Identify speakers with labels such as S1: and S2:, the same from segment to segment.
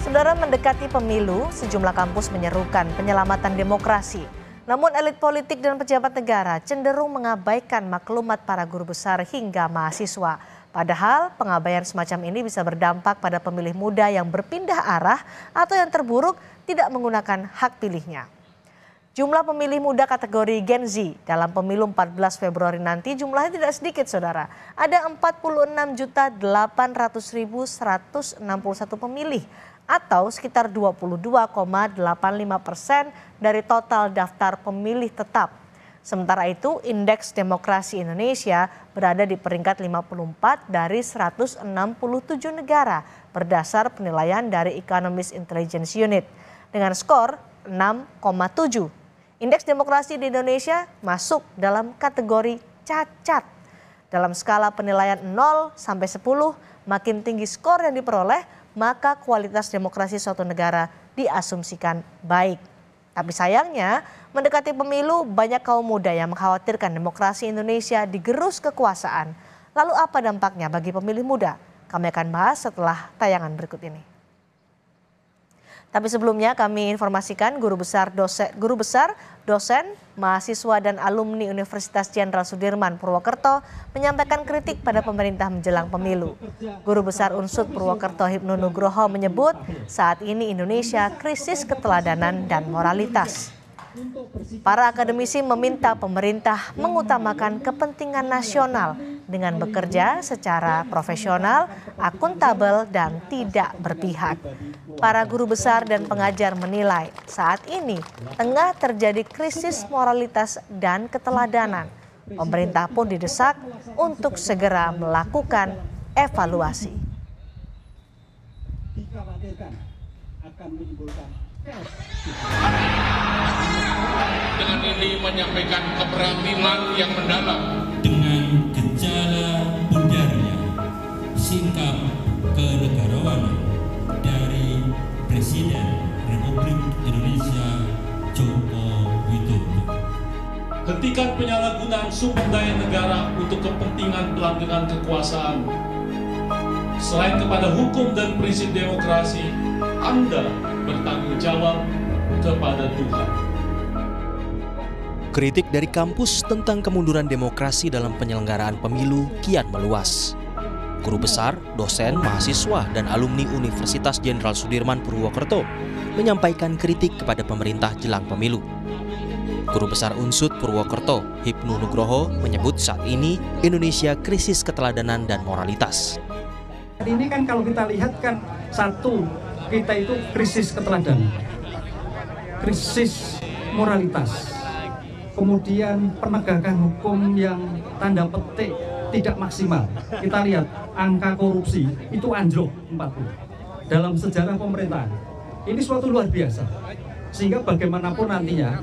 S1: Saudara, mendekati pemilu, sejumlah kampus menyerukan penyelamatan demokrasi. Namun elit politik dan pejabat negara cenderung mengabaikan maklumat para guru besar hingga mahasiswa. Padahal pengabaian semacam ini bisa berdampak pada pemilih muda yang berpindah arah atau yang terburuk tidak menggunakan hak pilihnya. Jumlah pemilih muda kategori Gen Z dalam pemilu 14 Februari nanti jumlahnya tidak sedikit, saudara. Ada 46.800.161 pemilih atau sekitar 22,85% dari total daftar pemilih tetap. Sementara itu, Indeks Demokrasi Indonesia berada di peringkat 54 dari 167 negara berdasar penilaian dari Economist Intelligence Unit dengan skor 6,7. Indeks demokrasi di Indonesia masuk dalam kategori cacat. Dalam skala penilaian 0 sampai 10, makin tinggi skor yang diperoleh, maka kualitas demokrasi suatu negara diasumsikan baik. Tapi sayangnya, mendekati pemilu banyak kaum muda yang mengkhawatirkan demokrasi Indonesia digerus kekuasaan. Lalu apa dampaknya bagi pemilih muda? Kami akan bahas setelah tayangan berikut ini. Tapi sebelumnya kami informasikan guru besar, dosen, mahasiswa dan alumni Universitas Jenderal Sudirman Purwokerto menyampaikan kritik pada pemerintah menjelang pemilu. Guru besar Unsud Purwokerto Hipnu Nugroho menyebut saat ini Indonesia krisis keteladanan dan moralitas. Para akademisi meminta pemerintah mengutamakan kepentingan nasional dengan bekerja secara profesional, akuntabel, dan tidak berpihak. Para guru besar dan pengajar menilai saat ini tengah terjadi krisis moralitas dan keteladanan. Pemerintah pun didesak untuk segera melakukan evaluasi.
S2: Dikhawatirkan akan menimbulkan
S3: dengan ini menyampaikan keprihatinan yang mendalam
S4: dengan gejala bundarnya sikap kenegarawanan dari Presiden Republik Indonesia Joko Widodo.
S5: Hentikan penyalahgunaan sumber daya negara untuk kepentingan pelanggaran kekuasaan. Selain kepada hukum dan prinsip demokrasi, Anda bertanggung jawab kepada Tuhan.
S6: Kritik dari kampus tentang kemunduran demokrasi dalam penyelenggaraan pemilu kian meluas. Guru besar, dosen, mahasiswa, dan alumni Universitas Jenderal Sudirman Purwokerto menyampaikan kritik kepada pemerintah jelang pemilu. Guru besar Unsud Purwokerto Hipnu Nugroho menyebut saat ini Indonesia krisis keteladanan dan moralitas.
S2: Ini kan kalau kita lihat kan satu, kita itu krisis keteladanan, krisis moralitas, kemudian penegakan hukum yang tanda petik tidak maksimal. Kita lihat angka korupsi itu anjlok 40 dalam sejarah pemerintahan. Ini suatu luar biasa. Sehingga bagaimanapun nantinya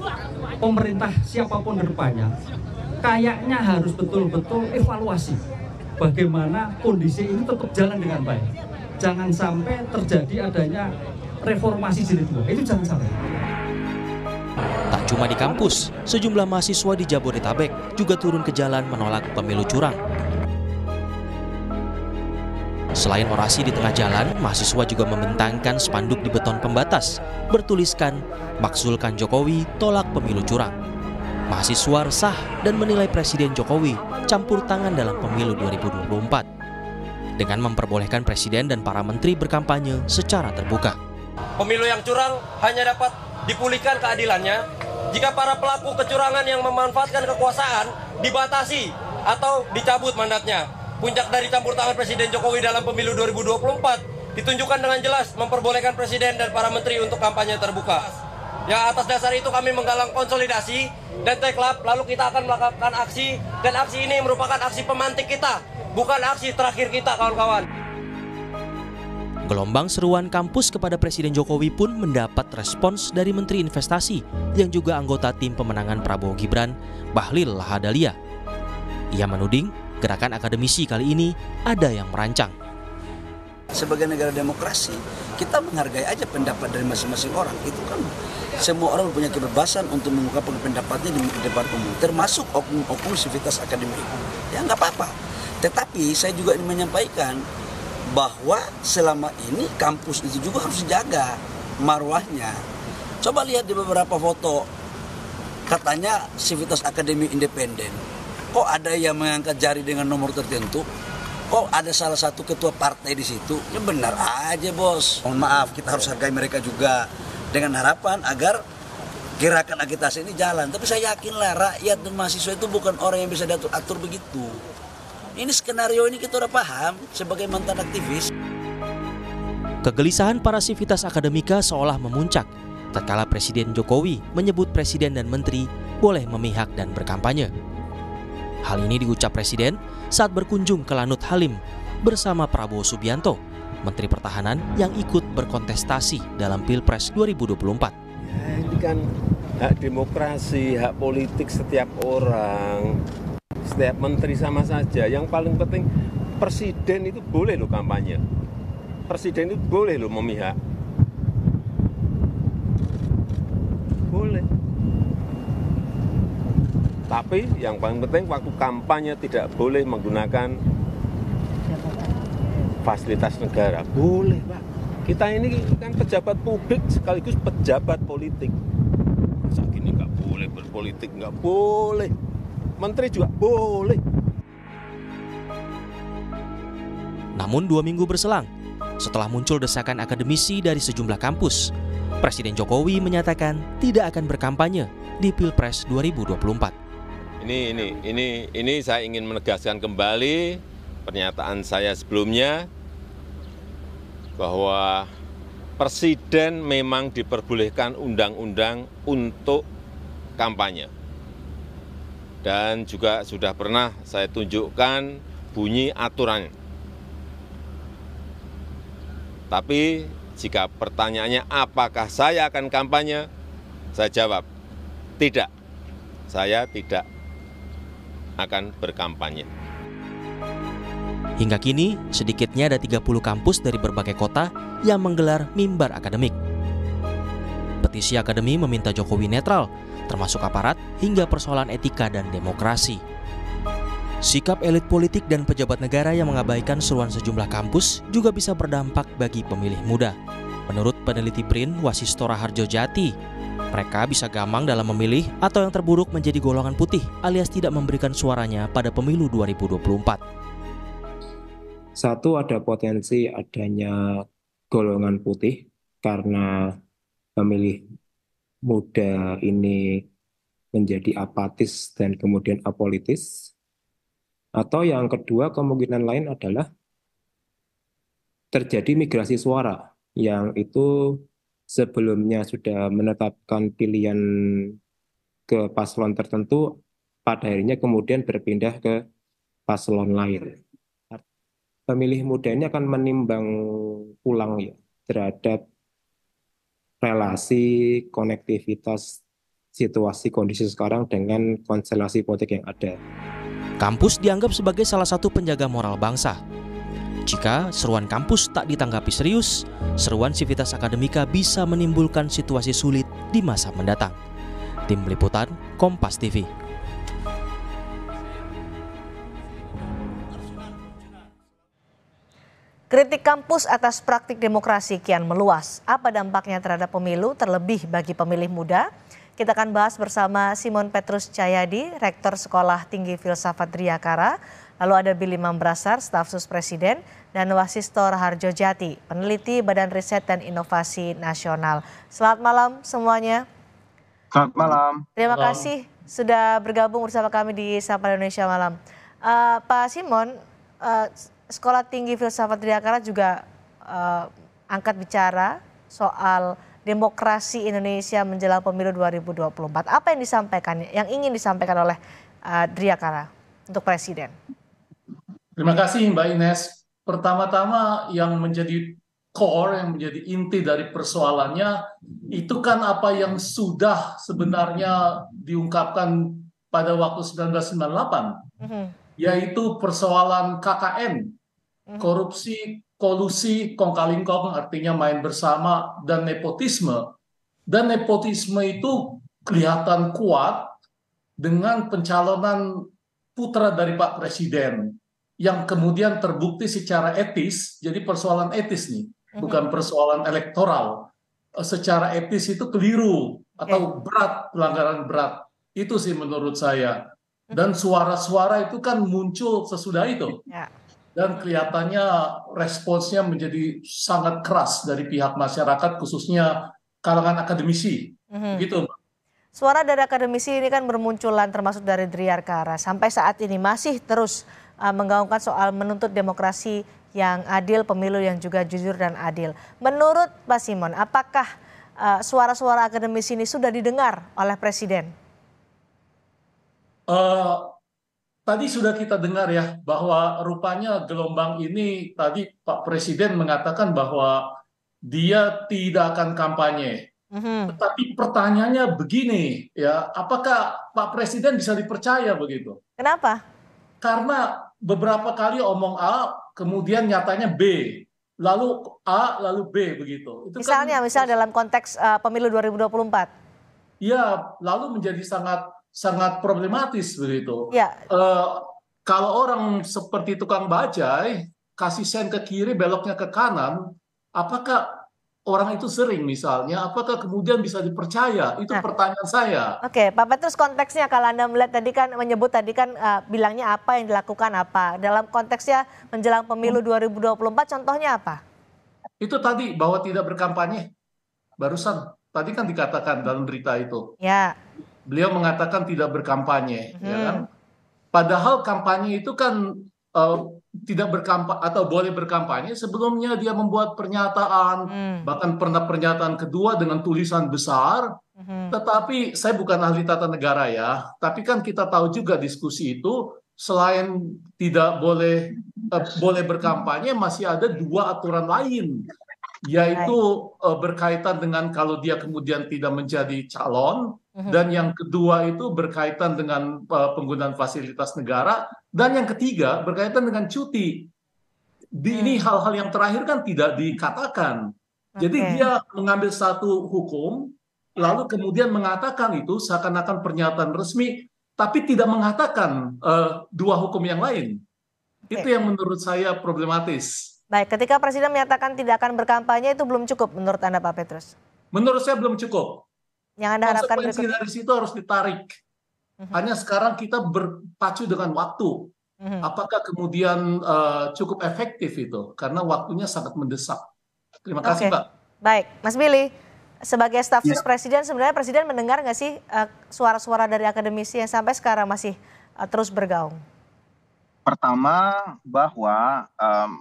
S2: pemerintah siapapun ke depannya kayaknya harus betul-betul evaluasi bagaimana kondisi ini tetap jalan dengan baik. Jangan sampai terjadi adanya reformasi jilid 2. Itu jangan sampai.
S6: Tak cuma di kampus, sejumlah mahasiswa di Jabodetabek juga turun ke jalan menolak pemilu curang. Selain orasi di tengah jalan, mahasiswa juga membentangkan spanduk di beton pembatas bertuliskan "Makzulkan Jokowi, tolak pemilu curang". Mahasiswa resah dan menilai Presiden Jokowi campur tangan dalam pemilu 2024 dengan memperbolehkan presiden dan para menteri berkampanye secara terbuka.
S7: Pemilu yang curang hanya dapat dipulihkan keadilannya jika para pelaku kecurangan yang memanfaatkan kekuasaan dibatasi atau dicabut mandatnya. Puncak dari campur tangan Presiden Jokowi dalam pemilu 2024 ditunjukkan dengan jelas memperbolehkan presiden dan para menteri untuk kampanye terbuka. Ya, atas dasar itu kami menggalang konsolidasi dan teklab, lalu kita akan melakukan aksi, dan aksi ini merupakan aksi pemantik kita, bukan aksi terakhir kita, kawan-kawan.
S6: Gelombang seruan kampus kepada Presiden Jokowi pun mendapat respons dari Menteri Investasi yang juga anggota tim pemenangan Prabowo Gibran, Bahlil Lahadalia. Ia menuding gerakan akademisi kali ini ada yang merancang.
S8: Sebagai negara demokrasi, kita menghargai aja pendapat dari masing-masing orang. Itu kan semua orang punya kebebasan untuk mengungkapkan pendapatnya di depan umum, termasuk oknum-oknum sivitas akademik. Ya nggak apa-apa. Tetapi saya juga ingin menyampaikan bahwa selama ini kampus itu juga harus dijaga marwahnya. Coba lihat di beberapa foto, katanya Sivitas Akademi Independen. Kok ada yang mengangkat jari dengan nomor tertentu? Kok ada salah satu ketua partai di situ? Ya benar aja, Bos. Mohon maaf, kita harus hargai mereka juga dengan harapan agar gerakan agitasi ini jalan. Tapi saya yakinlah rakyat dan mahasiswa itu bukan orang yang bisa diatur-atur begitu. Ini skenario ini kita udah paham sebagai mantan aktivis.
S6: Kegelisahan para Sivitas Akademika seolah memuncak tatkala Presiden Jokowi menyebut presiden dan menteri boleh memihak dan berkampanye. Hal ini diucap Presiden saat berkunjung ke Lanut Halim bersama Prabowo Subianto, Menteri Pertahanan yang ikut berkontestasi dalam Pilpres 2024.
S9: Ya, ini kan hak demokrasi, hak politik setiap orang, setiap menteri sama saja. Yang paling penting presiden itu boleh loh kampanye. Presiden itu boleh loh memihak. Boleh. Tapi yang paling penting waktu kampanye tidak boleh menggunakan fasilitas negara. Boleh, Pak. Kita ini kan pejabat publik sekaligus pejabat politik. Masa gini nggak boleh berpolitik, nggak boleh. Menteri juga boleh.
S6: Namun 2 minggu berselang, setelah muncul desakan akademisi dari sejumlah kampus, Presiden Jokowi menyatakan tidak akan berkampanye di Pilpres 2024.
S9: Ini saya ingin menegaskan kembali pernyataan saya sebelumnya bahwa presiden memang diperbolehkan undang-undang untuk kampanye. Dan juga sudah pernah saya tunjukkan bunyi aturannya. Tapi jika pertanyaannya apakah saya akan kampanye, saya jawab tidak. Saya tidak akan berkampanye.
S6: Hingga kini, sedikitnya ada 30 kampus dari berbagai kota yang menggelar mimbar akademik. Petisi akademi meminta Jokowi netral, termasuk aparat hingga persoalan etika dan demokrasi. Sikap elit politik dan pejabat negara yang mengabaikan seruan sejumlah kampus juga bisa berdampak bagi pemilih muda. Menurut peneliti BRIN Wasistora Harjojati, mereka bisa gamang dalam memilih atau yang terburuk menjadi golongan putih alias tidak memberikan suaranya pada pemilu 2024.
S10: Satu, ada potensi adanya golongan putih karena pemilih muda ini menjadi apatis dan kemudian apolitis. Atau yang kedua, kemungkinan lain adalah terjadi migrasi suara yang itu sebelumnya sudah menetapkan pilihan ke paslon tertentu, pada akhirnya kemudian berpindah ke paslon lain. Pemilih muda ini akan menimbang ulang ya terhadap relasi, konektivitas, situasi, kondisi sekarang dengan konstelasi politik yang ada.
S6: Kampus dianggap sebagai salah satu penjaga moral bangsa. Jika seruan kampus tak ditanggapi serius, seruan Sivitas Akademika bisa menimbulkan situasi sulit di masa mendatang. Tim Liputan, Kompas TV.
S1: Kritik kampus atas praktik demokrasi kian meluas. Apa dampaknya terhadap pemilu, terlebih bagi pemilih muda? Kita akan bahas bersama Simon Petrus Cahyadi, Rektor Sekolah Tinggi Filsafat Driyakara. Lalu ada Billy Mambrasar, Staf Sus Presiden, dan Wasistora Harjojati, peneliti Badan Riset dan Inovasi Nasional. Selamat malam semuanya.
S11: Selamat malam.
S1: Terima kasih sudah bergabung bersama kami di Sapa Indonesia Malam. Pak Simon, Sekolah Tinggi Filsafat Driyakara juga angkat bicara soal demokrasi Indonesia menjelang pemilu 2024. Apa yang disampaikan, yang ingin disampaikan oleh Driyakara untuk Presiden?
S5: Terima kasih Mbak Ines. Pertama-tama yang menjadi core, yang menjadi inti dari persoalannya, itu kan apa yang sudah sebenarnya diungkapkan pada waktu 1998, yaitu persoalan KKN, korupsi, kolusi, kong kali kong, artinya main bersama, dan nepotisme. Dan nepotisme itu kelihatan kuat dengan pencalonan putra dari Pak Presiden. yang kemudian terbukti secara etis, jadi persoalan etis nih, bukan persoalan elektoral. Secara etis itu keliru atau berat, pelanggaran berat. Itu sih menurut saya. Dan suara-suara itu kan muncul sesudah itu. Dan kelihatannya responsnya menjadi sangat keras dari pihak masyarakat, khususnya kalangan akademisi. Begitu, Mbak.
S1: Suara dari akademisi ini kan bermunculan termasuk dari Driarkara. Sampai saat ini masih terus menggaungkan soal menuntut demokrasi yang adil, pemilu yang juga jujur dan adil. Menurut Pak Simon, apakah suara-suara akademisi ini sudah didengar oleh Presiden?
S5: Tadi sudah kita dengar ya, bahwa rupanya gelombang ini tadi Pak Presiden mengatakan bahwa dia tidak akan kampanye. Tetapi pertanyaannya begini, ya, apakah Pak Presiden bisa dipercaya begitu?
S1: Kenapa?
S5: Karena beberapa kali omong A, kemudian nyatanya B, lalu A, lalu B begitu. Itu
S1: misalnya dalam konteks pemilu 2024.
S5: Ya, lalu menjadi sangat problematis begitu.
S1: Ya.
S5: Kalau orang seperti tukang bajai, kasih sen ke kiri, beloknya ke kanan, apakah orang itu sering misalnya, apakah kemudian bisa dipercaya? Itu pertanyaan saya.
S1: Oke, Pak Petrus, konteksnya kalau Anda melihat tadi kan bilangnya apa yang dilakukan apa. Dalam konteksnya menjelang pemilu 2024 contohnya apa?
S5: Itu tadi bahwa tidak berkampanye. Barusan tadi kan dikatakan dalam berita itu.
S1: Ya.
S5: Beliau mengatakan tidak berkampanye, ya kan? Padahal kampanye itu kan tidak berkampanye atau boleh berkampanye sebelumnya dia membuat pernyataan, bahkan pernah pernyataan kedua dengan tulisan besar. Tetapi saya bukan ahli tata negara ya, tapi kan kita tahu juga diskusi itu selain tidak boleh berkampanye, masih ada dua aturan lain, yaitu berkaitan dengan kalau dia kemudian tidak menjadi calon, dan yang kedua itu berkaitan dengan penggunaan fasilitas negara, dan yang ketiga berkaitan dengan cuti. Ini hal-hal yang terakhir kan tidak dikatakan. Jadi dia mengambil satu hukum, lalu kemudian mengatakan itu seakan-akan pernyataan resmi, tapi tidak mengatakan dua hukum yang lain. Itu yang menurut saya problematis.
S1: Baik, ketika Presiden menyatakan tidak akan berkampanye itu belum cukup menurut Anda, Pak Petrus?
S5: Menurut saya belum cukup.
S1: Yang Anda harapkan
S5: konsekuensi dari situ harus ditarik. Hanya sekarang kita berpacu dengan waktu. Apakah kemudian cukup efektif itu? Karena waktunya sangat mendesak. Terima kasih, Pak.
S1: Baik, Mas Billy, sebagai staf sus Presiden, sebenarnya Presiden mendengar nggak sih suara-suara dari akademisi yang sampai sekarang masih terus bergaung?
S11: Pertama, bahwa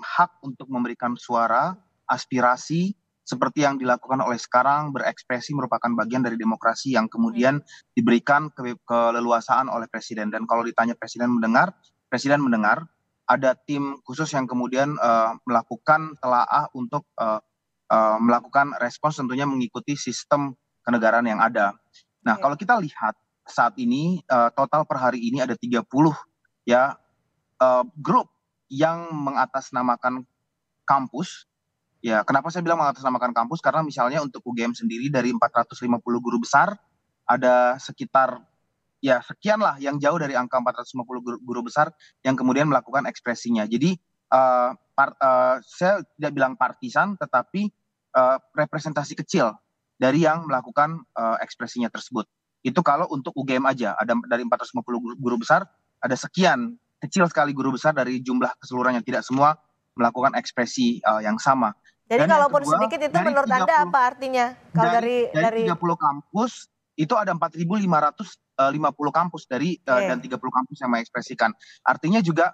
S11: hak untuk memberikan suara, aspirasi, seperti yang dilakukan oleh sekarang, berekspresi merupakan bagian dari demokrasi yang kemudian diberikan keleluasaan oleh Presiden. Dan kalau ditanya Presiden mendengar, ada tim khusus yang kemudian melakukan telaah untuk melakukan respons, tentunya mengikuti sistem kenegaraan yang ada. Nah, kalau kita lihat saat ini, total per hari ini ada 30 ya grup yang mengatasnamakan kampus. Ya, kenapa saya bilang mengatasnamakan kampus? Karena misalnya untuk UGM sendiri dari 450 guru besar, ada sekitar ya sekian lah yang jauh dari angka 450 guru besar yang kemudian melakukan ekspresinya. Jadi saya tidak bilang partisan, tetapi representasi kecil dari yang melakukan ekspresinya tersebut. Itu kalau untuk UGM aja, ada dari 450 guru besar, ada sekian kecil sekali guru besar dari jumlah keseluruhannya, tidak semua melakukan ekspresi yang sama.
S1: Jadi kalaupun sedikit itu menurut Anda apa artinya? Kalau dari
S11: 30 kampus itu ada 4.550 kampus dan 30 kampus yang mengekspresikan. Artinya juga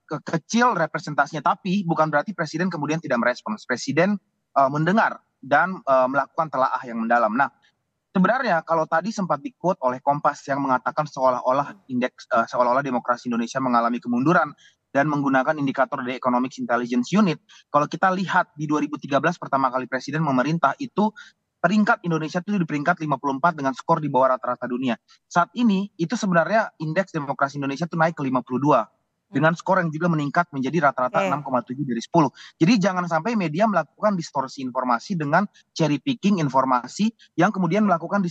S11: kecil representasinya, tapi bukan berarti Presiden kemudian tidak merespons. Presiden mendengar dan melakukan telaah yang mendalam. Nah, sebenarnya kalau tadi sempat di-quote oleh Kompas yang mengatakan seolah-olah demokrasi Indonesia mengalami kemunduran dan menggunakan indikator dari Economic Intelligence Unit. Kalau kita lihat di 2013 pertama kali Presiden memerintah itu, peringkat Indonesia itu di peringkat 54 dengan skor di bawah rata-rata dunia. Saat ini itu sebenarnya indeks demokrasi Indonesia itu naik ke 52 dengan skor yang juga meningkat menjadi rata-rata 6,7 dari 10. Jadi jangan sampai media melakukan distorsi informasi dengan cherry picking informasi yang kemudian melakukan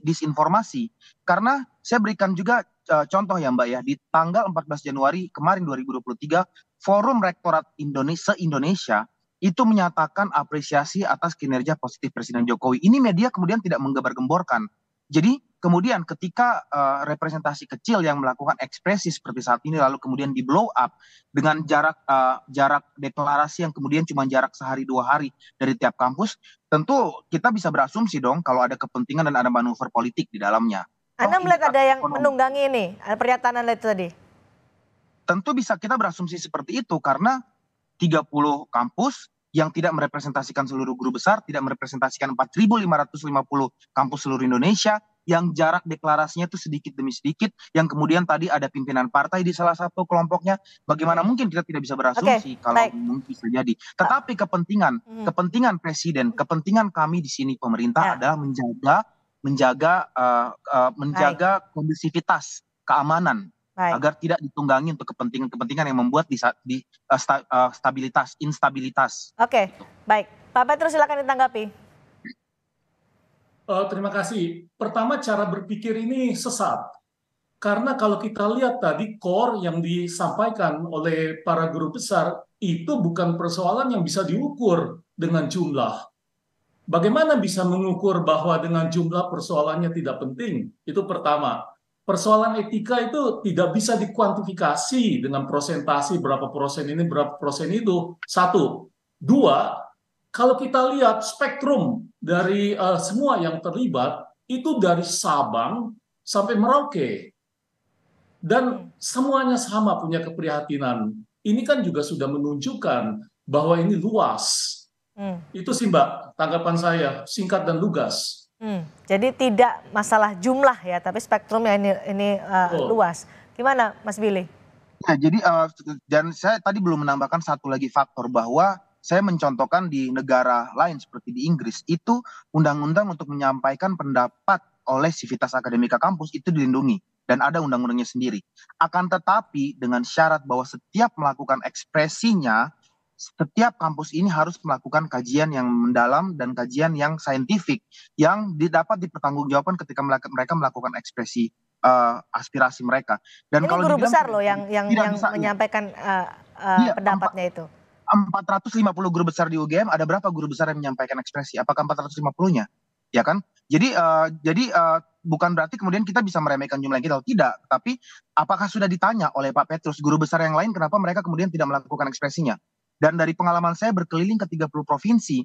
S11: disinformasi. Karena saya berikan juga contoh ya Mbak ya, di tanggal 14 Januari kemarin 2023, Forum Rektorat se-Indonesia itu menyatakan apresiasi atas kinerja positif Presiden Jokowi. Ini media kemudian tidak menggembar-gemborkan. Jadi kemudian ketika representasi kecil yang melakukan ekspresi seperti saat ini lalu kemudian di blow up dengan jarak deklarasi yang kemudian cuma jarak sehari 2 hari dari tiap kampus, tentu kita bisa berasumsi dong kalau ada kepentingan dan ada manuver politik di dalamnya.
S1: Anda melihat ada yang menunggangi ini, pernyataan Anda itu tadi?
S11: Tentu bisa kita berasumsi seperti itu karena 30 kampus yang tidak merepresentasikan seluruh guru besar, tidak merepresentasikan 4.550 kampus seluruh Indonesia, yang jarak deklarasinya itu sedikit demi sedikit, yang kemudian tadi ada pimpinan partai di salah satu kelompoknya, bagaimana mungkin kita tidak bisa berasumsi kalau mungkin bisa jadi. Tetapi kepentingan presiden, kepentingan kami di sini pemerintah adalah menjaga kondusivitas, keamanan, agar tidak ditunggangi untuk kepentingan-kepentingan yang membuat instabilitas.
S1: Oke, baik. Pak Petrus silakan ditanggapi.
S5: Terima kasih. Pertama, cara berpikir ini sesat. Karena kalau kita lihat tadi core yang disampaikan oleh para guru besar, itu bukan persoalan yang bisa diukur dengan jumlah. Bagaimana bisa mengukur bahwa dengan jumlah persoalannya tidak penting? Itu pertama. Persoalan etika itu tidak bisa dikuantifikasi dengan prosentasi berapa persen ini, berapa persen itu. 1. 2, kalau kita lihat spektrum dari semua yang terlibat, itu dari Sabang sampai Merauke. Dan semuanya sama punya keprihatinan. Ini kan juga sudah menunjukkan bahwa ini luas. Itu sih Mbak, tanggapan saya, singkat dan lugas.
S1: Jadi tidak masalah jumlah ya, tapi spektrumnya ini luas. Gimana Mas Billy?
S11: Nah, jadi dan saya tadi belum menambahkan satu lagi faktor bahwa saya mencontohkan di negara lain seperti di Inggris itu undang-undang untuk menyampaikan pendapat oleh sivitas akademika kampus itu dilindungi dan ada undang-undangnya sendiri. Akan tetapi dengan syarat bahwa setiap melakukan ekspresinya, setiap kampus ini harus melakukan kajian yang mendalam dan kajian yang saintifik yang dapat dipertanggungjawabkan ketika mereka melakukan ekspresi aspirasi mereka. Dan
S1: ini kalau guru besar loh yang menyampaikan pendapatnya itu.
S11: 450 guru besar di UGM, ada berapa guru besar yang menyampaikan ekspresi? Apakah 450-nya? Ya kan? Jadi bukan berarti kemudian kita bisa meremehkan jumlah kita atau tidak, tapi apakah sudah ditanya oleh Pak Petrus guru besar yang lain kenapa mereka kemudian tidak melakukan ekspresinya? Dan dari pengalaman saya berkeliling ke 30 provinsi,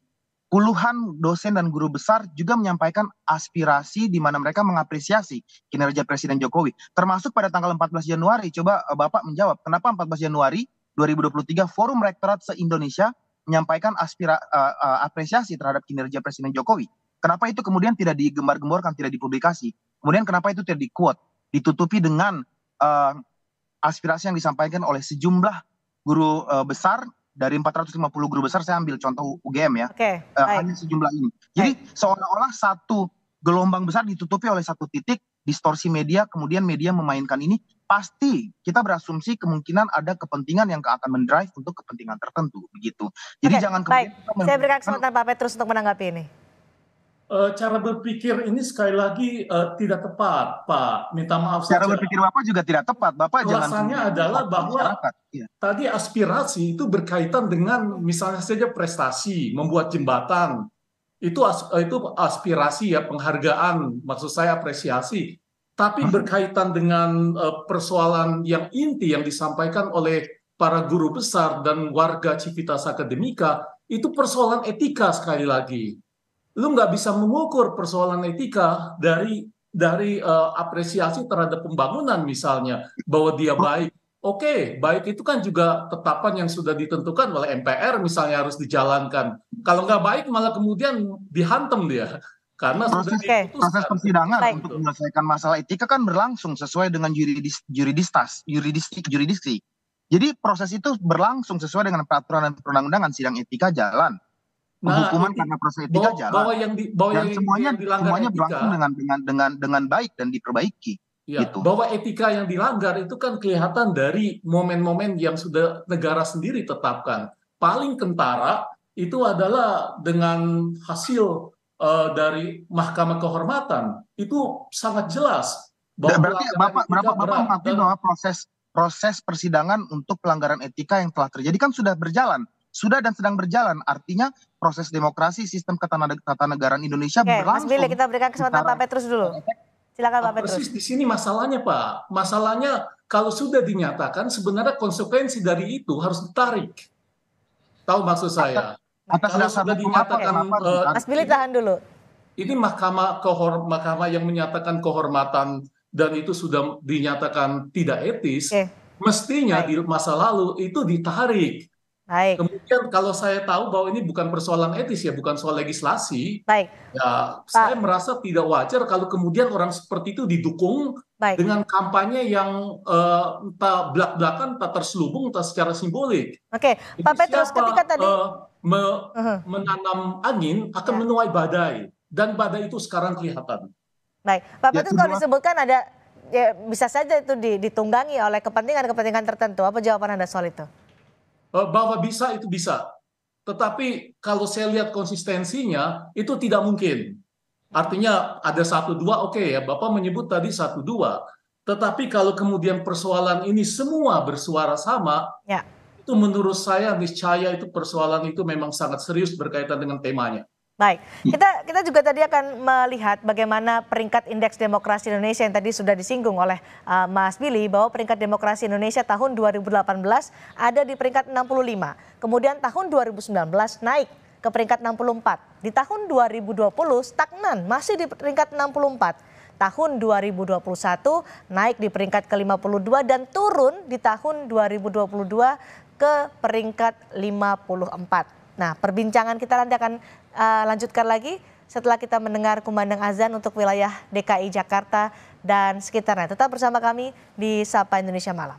S11: puluhan dosen dan guru besar juga menyampaikan aspirasi di mana mereka mengapresiasi kinerja Presiden Jokowi. Termasuk pada tanggal 14 Januari, coba Bapak menjawab, kenapa 14 Januari 2023 Forum Rektorat se-Indonesia menyampaikan apresiasi terhadap kinerja Presiden Jokowi. Kenapa itu kemudian tidak digembar-gemborkan, tidak dipublikasi? Kemudian kenapa itu tidak di-quote, ditutupi dengan aspirasi yang disampaikan oleh sejumlah guru besar. Dari 450 guru besar, saya ambil contoh UGM ya, hanya sejumlah ini. Jadi seolah-olah satu gelombang besar ditutupi oleh satu titik, distorsi media, kemudian media memainkan ini, pasti kita berasumsi kemungkinan ada kepentingan yang akan mendrive untuk kepentingan tertentu, begitu. Jadi jangan kemudian...
S1: Saya berikan kesempatan Pak Petrus untuk menanggapi ini.
S5: Cara berpikir ini sekali lagi tidak tepat, Pak. Minta maaf
S11: saja. Cara berpikir Bapak juga tidak tepat, Bapak.
S5: Alasannya adalah bahwa tadi aspirasi itu berkaitan dengan misalnya saja prestasi, membuat jembatan. Itu aspirasi ya, penghargaan, maksud saya apresiasi. Tapi berkaitan dengan persoalan yang inti yang disampaikan oleh para guru besar dan warga Civitas Akademika, itu persoalan etika sekali lagi. Lu nggak bisa mengukur persoalan etika dari apresiasi terhadap pembangunan misalnya, bahwa dia baik. Oke, baik itu kan juga tetapan yang sudah ditentukan oleh MPR misalnya harus dijalankan. Kalau nggak baik malah kemudian dihantam dia. Karena
S11: proses persidangan untuk menyelesaikan masalah etika kan berlangsung sesuai dengan juridiksi. Jadi proses itu berlangsung sesuai dengan peraturan dan perundang-undangan, sidang etika jalan. Penghukuman karena proses etika jalan. Dan semuanya berlangsung dengan baik dan diperbaiki.
S5: Ya, gitu. Bahwa etika yang dilanggar itu kan kelihatan dari momen-momen yang sudah negara sendiri tetapkan. Paling kentara itu adalah dengan hasil dari Mahkamah Kehormatan. Itu sangat jelas
S11: Berarti
S5: pelanggaran
S11: Bapak
S5: etika berat.
S11: mengakui bahwa proses persidangan untuk pelanggaran etika yang telah terjadi kan sudah berjalan, sudah dan sedang berjalan. Artinya proses demokrasi sistem ketatanegaraan Indonesia
S1: Oke, Mas
S11: berlangsung.
S1: Billy, kita berikan kesempatan Pak Petrus dulu. Silakan Pak Petrus.
S5: Persis di sini masalahnya, Pak. Masalahnya kalau sudah dinyatakan sebenarnya konsekuensi dari itu harus ditarik. Tahu maksud saya?
S11: Atas
S5: Kalau
S11: dasar
S5: sudah
S11: hukum apa,
S5: dinyatakan
S11: kenapa
S1: Mas Billy tahan dulu.
S5: ini mahkamah yang menyatakan kehormatan dan itu sudah dinyatakan tidak etis, mestinya di masa lalu itu ditarik.
S1: Baik.
S5: Kemudian kalau saya tahu bahwa ini bukan persoalan etis ya, bukan soal legislasi,
S1: Baik.
S5: ya saya merasa tidak wajar kalau kemudian orang seperti itu didukung dengan kampanye yang entah belak-belakan, entah terselubung, entah secara simbolik.
S1: Oke, Pak Petrus, ketika tadi
S5: menanam angin akan menuai badai, dan badai itu sekarang kelihatan.
S1: Baik, Pak Petrus, kalau disebutkan ada, ya bisa saja itu ditunggangi oleh kepentingan tertentu. Apa jawaban Anda soal itu?
S5: Bahwa bisa, itu bisa. Tetapi kalau saya lihat konsistensinya, itu tidak mungkin. Artinya ada 1-2, oke ya, Bapak menyebut tadi 1-2. Tetapi kalau kemudian persoalan ini semua bersuara sama, itu menurut saya niscaya itu persoalan itu memang sangat serius berkaitan dengan temanya.
S1: Baik, kita juga tadi akan melihat bagaimana peringkat indeks demokrasi Indonesia yang tadi sudah disinggung oleh Mas Billy, bahwa peringkat demokrasi Indonesia tahun 2018 ada di peringkat 65. Kemudian tahun 2019 naik ke peringkat 64. Di tahun 2020 stagnan, masih di peringkat 64. Tahun 2021 naik di peringkat ke-52 dan turun di tahun 2022 ke peringkat 54. Nah, perbincangan kita nanti akan lanjutkan lagi setelah kita mendengar kumandang azan untuk wilayah DKI Jakarta dan sekitarnya. Tetap bersama kami di Sapa Indonesia Malam.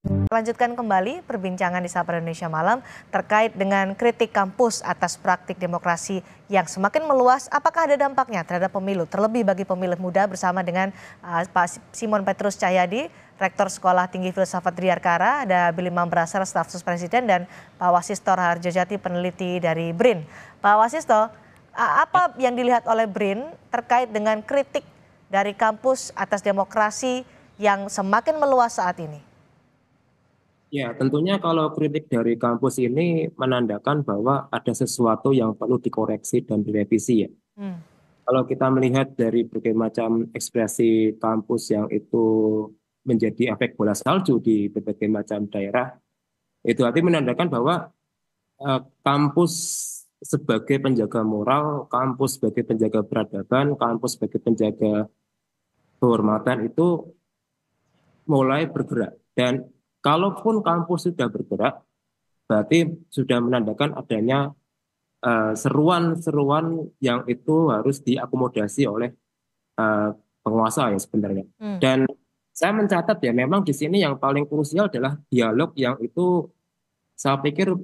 S1: Lanjutkan kembali perbincangan di Sapa Indonesia Malam terkait dengan kritik kampus atas praktik demokrasi yang semakin meluas. Apakah ada dampaknya terhadap pemilu, terlebih bagi pemilih muda, bersama dengan Pak Simon Petrus Cahyadi, Rektor Sekolah Tinggi Filsafat Driarkara, ada Billy Mambrasar, staf sus Presiden, dan Pak Wasisto Harjojati, peneliti dari BRIN. Pak Wasisto, apa yang dilihat oleh BRIN terkait dengan kritik dari kampus atas demokrasi yang semakin meluas saat ini?
S10: Ya, tentunya kalau kritik dari kampus ini menandakan bahwa ada sesuatu yang perlu dikoreksi dan direvisi ya. Kalau kita melihat dari berbagai macam ekspresi kampus yang itu menjadi efek bola salju di berbagai macam daerah, itu artinya menandakan bahwa kampus sebagai penjaga moral, kampus sebagai penjaga peradaban, kampus sebagai penjaga kehormatan itu mulai bergerak. Dan kalaupun kampus sudah bergerak, berarti sudah menandakan adanya seruan-seruan yang itu harus diakomodasi oleh penguasa ya sebenarnya. Dan saya mencatat ya, memang di sini yang paling krusial adalah dialog yang itu saya pikir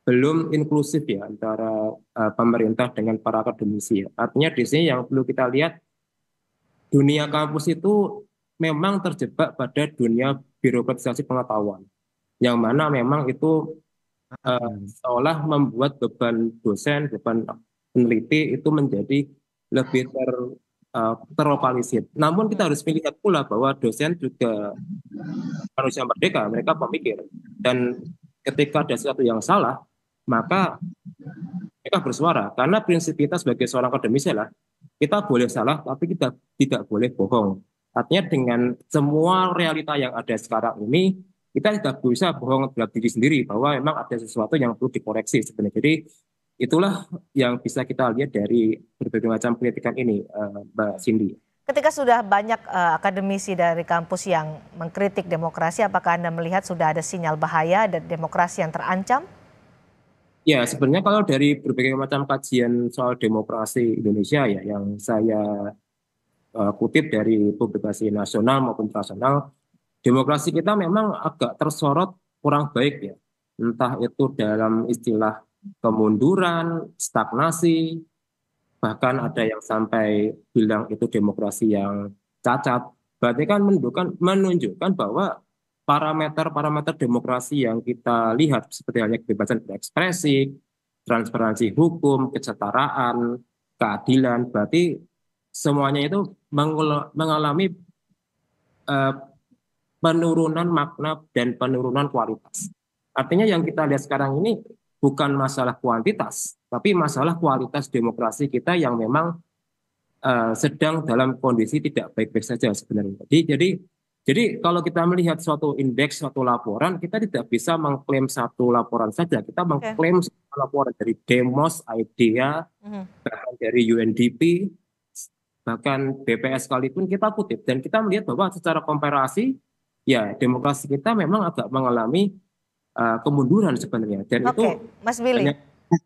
S10: belum inklusif ya antara pemerintah dengan para akademisi ya. Artinya di sini yang perlu kita lihat, dunia kampus itu memang terjebak pada dunia birokratisasi pengetahuan, yang mana memang itu seolah membuat beban dosen, beban peneliti itu menjadi lebih terlokalisir. Namun kita harus melihat pula bahwa dosen juga manusia merdeka, mereka pemikir. Dan ketika ada sesuatu yang salah, maka mereka bersuara. Karena prinsip kita sebagai seorang akademisi adalah kita boleh salah, tapi kita tidak boleh bohong. Artinya dengan semua realita yang ada sekarang ini, kita tidak bisa bohong terhadap diri sendiri bahwa memang ada sesuatu yang perlu dikoreksi sebenarnya. Jadi itulah yang bisa kita lihat dari berbagai macam kritikan ini, Mbak Cindy.
S1: Ketika sudah banyak akademisi dari kampus yang mengkritik demokrasi, apakah Anda melihat sudah ada sinyal bahaya dan demokrasi yang terancam?
S10: Ya, sebenarnya kalau dari berbagai macam kajian soal demokrasi Indonesia ya, yang saya kutip dari publikasi nasional maupun internasional, demokrasi kita memang agak tersorot kurang baik ya. Entah itu dalam istilah kemunduran, stagnasi, bahkan ada yang sampai bilang itu demokrasi yang cacat. Berarti kan menunjukkan bahwa parameter-parameter demokrasi yang kita lihat seperti halnya kebebasan berekspresi, transparansi hukum, kesetaraan, keadilan, berarti semuanya itu mengalami penurunan makna dan penurunan kualitas. Artinya yang kita lihat sekarang ini bukan masalah kuantitas, tapi masalah kualitas demokrasi kita yang memang sedang dalam kondisi tidak baik-baik saja sebenarnya. Jadi kalau kita melihat suatu indeks, suatu laporan, kita tidak bisa mengklaim satu laporan saja. Kita mengklaim satu laporan dari Demos, IDEA, bahkan dari UNDP, bahkan BPS sekalipun kita kutip. Dan kita melihat bahwa secara komparasi, ya demokrasi kita memang agak mengalami kemunduran sebenarnya. Dan itu
S1: Mas Billy.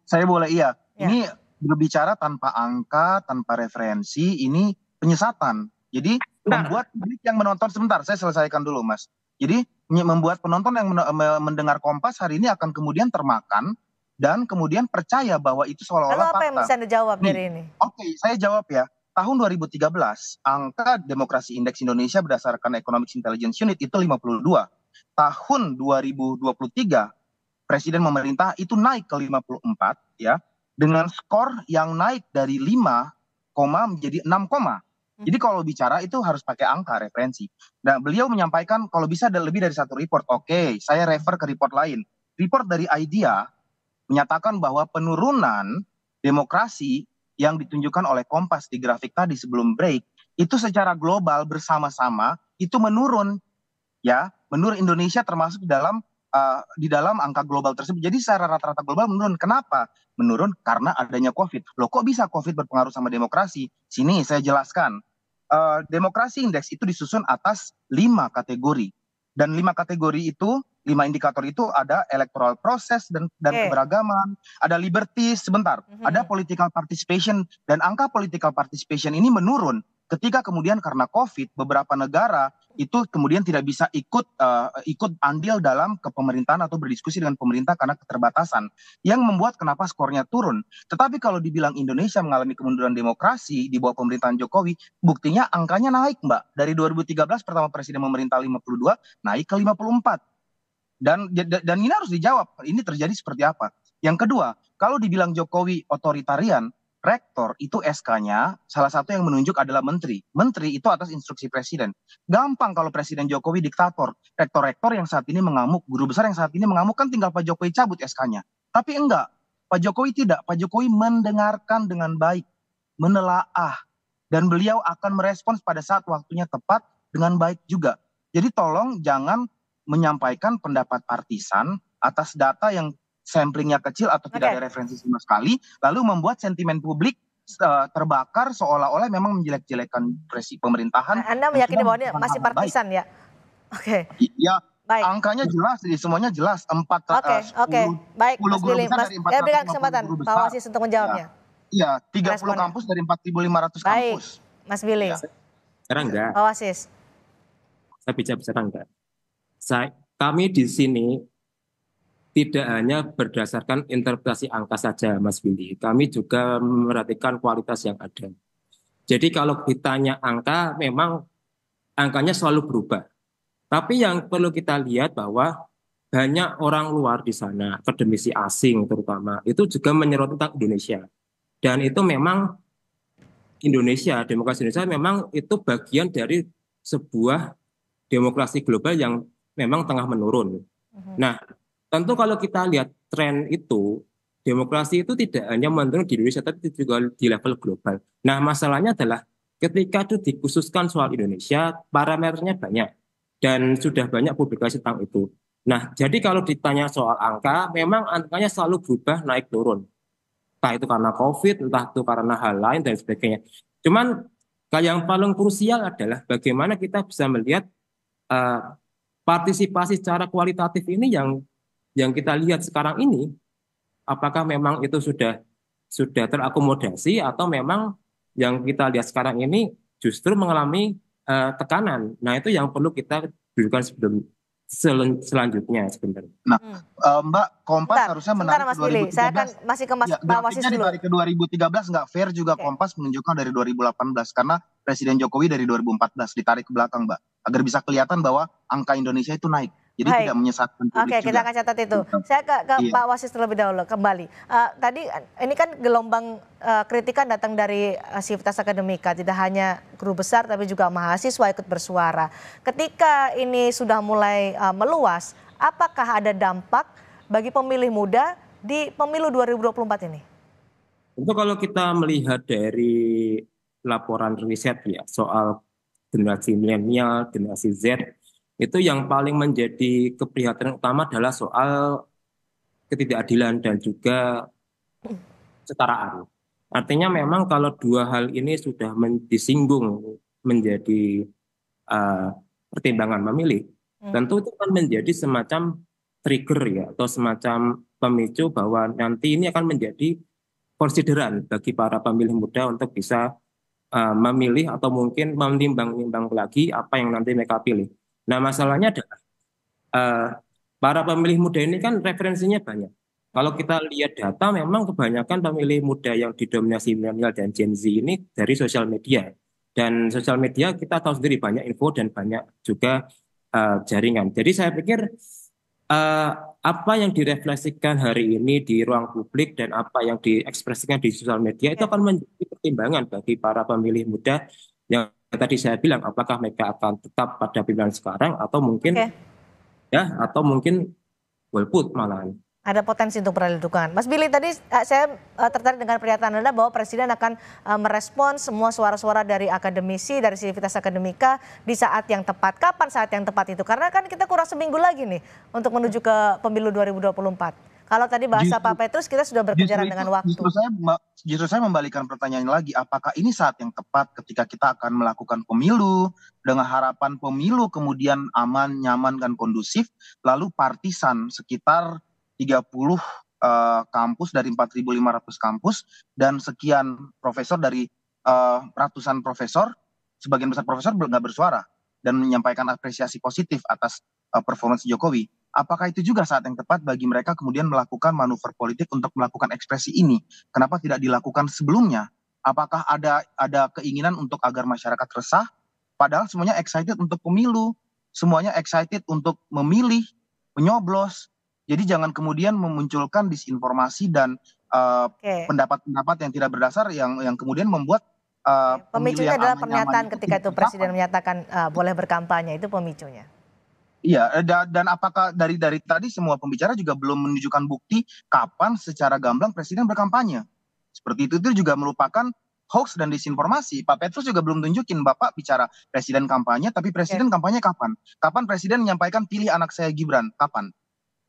S11: Saya boleh ini berbicara tanpa angka, tanpa referensi, ini penyesatan. Jadi membuat publik yang menonton, sebentar saya selesaikan dulu Mas. Jadi membuat penonton yang mendengar Kompas hari ini akan kemudian termakan dan kemudian percaya bahwa itu seolah-olah fakta.
S1: Lalu apa yang bisa Anda jawab dari ini?
S11: Oke, saya jawab ya. Tahun 2013, angka demokrasi indeks Indonesia berdasarkan Economic Intelligence Unit itu 52. Tahun 2023, Presiden memerintah itu naik ke 54 ya, dengan skor yang naik dari 5, menjadi 6, Jadi kalau bicara itu harus pakai angka referensi. Dan beliau menyampaikan kalau bisa ada lebih dari satu report. Oke, saya refer ke report lain. Report dari IDEA menyatakan bahwa penurunan demokrasi yang ditunjukkan oleh Kompas di grafik tadi sebelum break itu secara global bersama-sama itu menurun, ya, menurun. Indonesia termasuk di dalam angka global tersebut. Jadi secara rata-rata global menurun. Kenapa? Menurun karena adanya COVID. Loh, kok bisa COVID berpengaruh sama demokrasi? Sini saya jelaskan. Demokrasi indeks itu disusun atas 5 kategori. Dan 5 kategori itu, 5 indikator itu ada electoral process dan keberagaman, ada liberties, ada political participation, dan angka political participation ini menurun ketika kemudian karena COVID beberapa negara itu kemudian tidak bisa ikut andil dalam kepemerintahan atau berdiskusi dengan pemerintah karena keterbatasan, yang membuat kenapa skornya turun. Tetapi kalau dibilang Indonesia mengalami kemunduran demokrasi di bawah pemerintahan Jokowi, buktinya angkanya naik Mbak. Dari 2013 pertama Presiden memerintah 52 naik ke 54. Dan ini harus dijawab, ini terjadi seperti apa. Yang kedua, kalau dibilang Jokowi otoritarian, rektor itu SK-nya salah satu yang menunjuk adalah menteri. Menteri itu atas instruksi presiden. Gampang kalau Presiden Jokowi diktator. Rektor-rektor yang saat ini mengamuk, guru besar yang saat ini mengamuk, kan tinggal Pak Jokowi cabut SK-nya. Tapi enggak, Pak Jokowi tidak. Pak Jokowi mendengarkan dengan baik, menelaah, dan beliau akan merespons pada saat waktunya tepat dengan baik juga. Jadi tolong jangan menyampaikan pendapat partisan atas data yang samplingnya kecil atau tidak ada referensi sama sekali, lalu membuat sentimen publik terbakar seolah-olah memang menjelek-jelekan pemerintahan.
S1: Anda meyakini bahwa ini masih partisan ya? Oke.
S11: Ya, angkanya jelas, semuanya jelas. 10
S1: baik, Mas
S11: guru
S1: Billy.
S11: besar dari 450
S1: Saya berikan kesempatan
S11: guru besar.
S1: Pak Wasis untuk menjawabnya.
S11: Iya, 30 kampus dari 4.500 kampus.
S1: Mas Billy.
S10: Sekarang enggak.
S1: Pak Wasis.
S10: Saya bicara enggak. Kami di sini tidak hanya berdasarkan interpretasi angka saja, Mas Billy. Kami juga memperhatikan kualitas yang ada. Jadi kalau ditanya angka, memang angkanya selalu berubah. Tapi yang perlu kita lihat bahwa banyak orang luar di sana, akademisi asing terutama, itu juga menyoroti tentang Indonesia. Dan itu memang Indonesia, demokrasi Indonesia memang itu bagian dari sebuah demokrasi global yang memang tengah menurun. Nah, tentu kalau kita lihat tren itu, demokrasi itu tidak hanya menurun di Indonesia, tapi juga di level global. Nah, masalahnya adalah ketika itu dikhususkan soal Indonesia, parameternya banyak. Dan sudah banyak publikasi tentang itu. Nah, jadi kalau ditanya soal angka, memang angkanya selalu berubah, naik turun. Entah itu karena COVID, entah itu karena hal lain, dan sebagainya. Cuman, yang paling krusial adalah bagaimana kita bisa melihat partisipasi secara kualitatif ini yang kita lihat sekarang ini, apakah memang itu sudah terakomodasi atau memang yang kita lihat sekarang ini justru mengalami tekanan. Nah, itu yang perlu kita dudukan selanjutnya sebenarnya.
S11: Nah, Mbak, Kompas harusnya menarik
S1: Mas
S11: ke 2013.
S1: Saya akan masih ke Pak Wasis dulu.
S11: Ditarik ke 2013 nggak fair juga. Kompas menunjukkan dari 2018 karena Presiden Jokowi dari 2014 ditarik ke belakang, Mbak, agar bisa kelihatan bahwa angka Indonesia itu naik. Jadi
S1: Baik.
S11: tidak menyesatkan publik
S1: Oke, kita
S11: juga.
S1: akan catat itu. Saya ke
S11: Iya.
S1: Pak Wasis terlebih dahulu kembali. Tadi ini kan gelombang kritikan datang dari Sivitas Akademika, tidak hanya guru besar tapi juga mahasiswa ikut bersuara. Ketika ini sudah mulai meluas, apakah ada dampak bagi pemilih muda di pemilu 2024 ini?
S10: Tentu kalau kita melihat dari laporan riset ya soal generasi milenial, generasi Z, itu yang paling menjadi keprihatinan utama adalah soal ketidakadilan dan juga kesetaraan. Artinya memang kalau dua hal ini sudah disinggung menjadi pertimbangan memilih, tentu itu akan menjadi semacam trigger ya atau semacam pemicu bahwa nanti ini akan menjadi konsideran bagi para pemilih muda untuk bisa memilih atau mungkin menimbang-nimbang lagi apa yang nanti mereka pilih. Nah, masalahnya adalah para pemilih muda ini kan referensinya banyak. Kalau kita lihat data, memang kebanyakan pemilih muda yang didominasi milenial dan Gen Z ini dari sosial media. Dan sosial media kita tahu sendiri banyak info dan banyak juga jaringan. Jadi saya pikir apa yang direfleksikan hari ini di ruang publik dan apa yang diekspresikan di sosial media itu akan menjadi pertimbangan bagi para pemilih muda yang tadi saya bilang apakah mereka akan tetap pada pilihan sekarang atau mungkin atau mungkin golput malahan.
S1: Ada potensi untuk beralih dukungan. Mas Billy, tadi saya tertarik dengan pernyataan Anda bahwa Presiden akan merespon semua suara-suara dari akademisi, dari Sivitas Akademika di saat yang tepat. Kapan saat yang tepat itu? Karena kan kita kurang seminggu lagi nih untuk menuju ke pemilu 2024. Kalau tadi bahasa Pak Petrus, kita sudah berkejaran dengan waktu.
S11: Justru saya membalikan pertanyaan lagi, apakah ini saat yang tepat ketika kita akan melakukan pemilu dengan harapan pemilu kemudian aman, nyaman, dan kondusif, lalu partisan sekitar 30 kampus dari 4.500 kampus dan sekian profesor dari ratusan profesor, sebagian besar profesor nggak bersuara dan menyampaikan apresiasi positif atas performance Jokowi. Apakah itu juga saat yang tepat bagi mereka kemudian melakukan manuver politik untuk melakukan ekspresi ini? Kenapa tidak dilakukan sebelumnya? Apakah ada keinginan untuk agar masyarakat resah? Padahal semuanya excited untuk pemilu, semuanya excited untuk memilih, menyoblos. Jadi jangan kemudian memunculkan disinformasi dan pendapat-pendapat yang tidak berdasar yang kemudian membuat
S1: pemicunya adalah pernyataan ketika itu Presiden menyatakan boleh berkampanye, itu pemicunya.
S11: Iya, dan apakah dari tadi semua pembicara juga belum menunjukkan bukti kapan secara gamblang Presiden berkampanye. Seperti itu juga merupakan hoax dan disinformasi. Pak Petrus juga belum tunjukin Bapak bicara Presiden kampanye, tapi Presiden kampanye kapan? Kapan Presiden menyampaikan pilih anak saya Gibran? Kapan?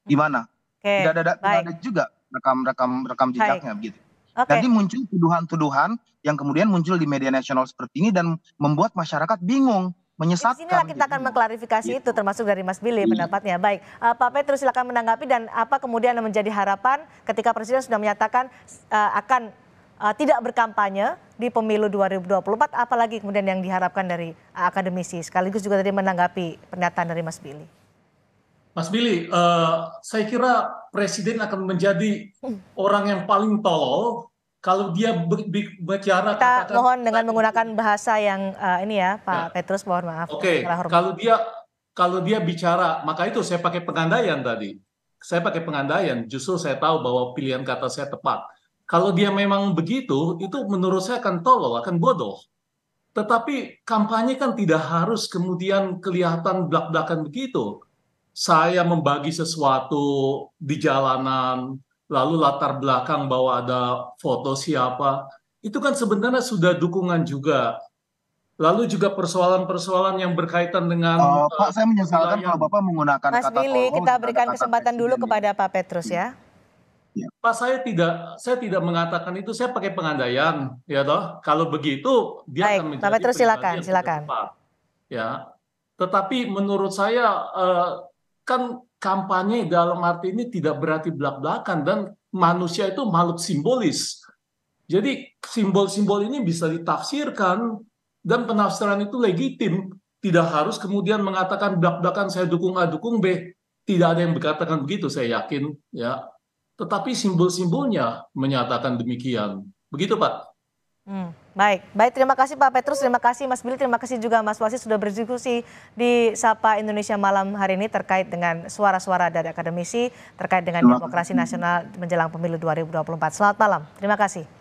S11: Di mana? Tidak ada juga rekam jejaknya begitu. Jadi muncul tuduhan-tuduhan yang kemudian muncul di media nasional seperti ini dan membuat masyarakat bingung, menyesatkan.
S1: Di sinilah kita akan mengklarifikasi itu termasuk dari Mas Billy pendapatnya. Baik, Pak Petrus silakan menanggapi dan apa kemudian yang menjadi harapan ketika Presiden sudah menyatakan akan tidak berkampanye di pemilu 2024, apalagi kemudian yang diharapkan dari akademisi sekaligus juga tadi menanggapi pernyataan dari Mas Billy.
S5: Mas Billy, saya kira Presiden akan menjadi orang yang paling tolol kalau dia bicara.
S1: Kita mohon dengan menggunakan bahasa yang ini ya, Pak Petrus, mohon maaf.
S5: Oke, kalau dia bicara, maka itu saya pakai pengandaian tadi. Saya pakai pengandaian, justru saya tahu bahwa pilihan kata saya tepat. Kalau dia memang begitu, itu menurut saya akan tolol, akan bodoh. Tetapi kampanye kan tidak harus kemudian kelihatan belak-belakan begitu. Saya membagi sesuatu di jalanan, lalu latar belakang bahwa ada foto siapa, itu kan sebenarnya sudah dukungan juga. Lalu juga persoalan-persoalan yang berkaitan dengan...
S11: Pak, saya menyesalkan kalau Bapak menggunakan
S1: Mas Billy, kita berikan kesempatan dulu kepada Pak Petrus ya.
S5: Pak, saya tidak mengatakan itu, saya pakai pengandaian, ya toh. Kalau begitu dia akan menjadi
S1: Pak Petrus silakan.
S5: Ya, tetapi menurut saya kan kampanye dalam arti ini tidak berarti belak-belakan dan manusia itu makhluk simbolis. Jadi simbol-simbol ini bisa ditafsirkan dan penafsiran itu legitim. Tidak harus kemudian mengatakan belak-belakan saya dukung A, dukung B. Tidak ada yang berkatakan begitu, saya yakin. Ya. Tetapi simbol-simbolnya menyatakan demikian. Begitu, Pak.
S1: Baik, terima kasih Pak Petrus, terima kasih Mas Billy, terima kasih juga Mas Wasid sudah berdiskusi di Sapa Indonesia Malam hari ini terkait dengan suara-suara dari akademisi, terkait dengan demokrasi nasional menjelang pemilu 2024. Selamat malam, terima kasih.